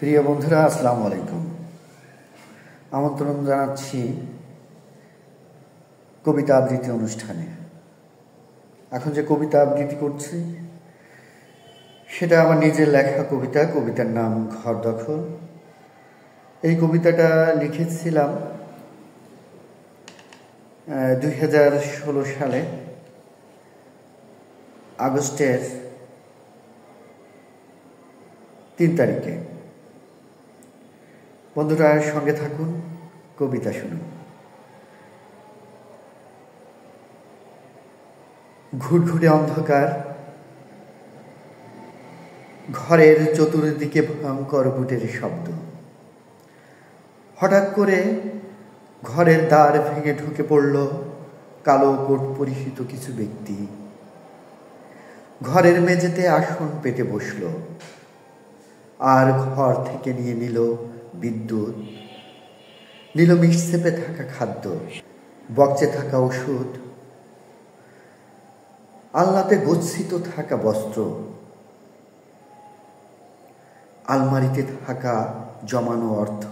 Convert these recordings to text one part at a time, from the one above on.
প্রিয় বন্ধুরা, আসসালামু আলাইকুম। আমন্ত্রণ জানাচ্ছি কবিতা আবৃত্তি অনুষ্ঠানে। এখন যে কবিতা আবৃত্তি করছি সেটা আমার নিজের লেখা কবিতা। কবিতার নাম ঘর দখল। এই কবিতাটা লিখেছিলাম 2016 সালে আগস্টের 3 তারিখে। বন্ধুরা, সঙ্গে থাকুন, কবিতা শুনুন। ঘুটঘুটে অন্ধকার, ঘরের চতুর্দিকে ভয়ঙ্কর বুটের শব্দ। হঠাৎ করে ঘরের দ্বার ভেঙে ঢুকে পড়ল কালো কোট পরিহিত কিছু ব্যক্তি। ঘরের মেঝেতে আসন পেতে বসল, আর ঘর থেকে নিয়ে নিল বিদ্যুৎ, নিল মিশছেপে থাকা খাদ্য, বক্সে থাকা ওষুধ, আলনাতে গচ্ছিত থাকা বস্ত্র, আলমারিতে থাকা জমানো অর্থ,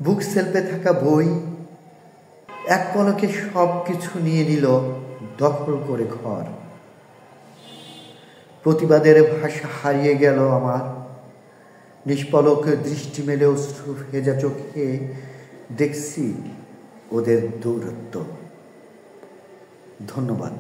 বুক সেলফে থাকা বই। এক পলকে সব কিছু নিয়ে নিল দখল করে ঘর। প্রতিবাদের ভাষা হারিয়ে গেল আমার। নিষ্পলক দৃষ্টি মেলে অশ্রু ভেজা চোখে দেখছি ওদের দৌরত্ব। ধন্যবাদ।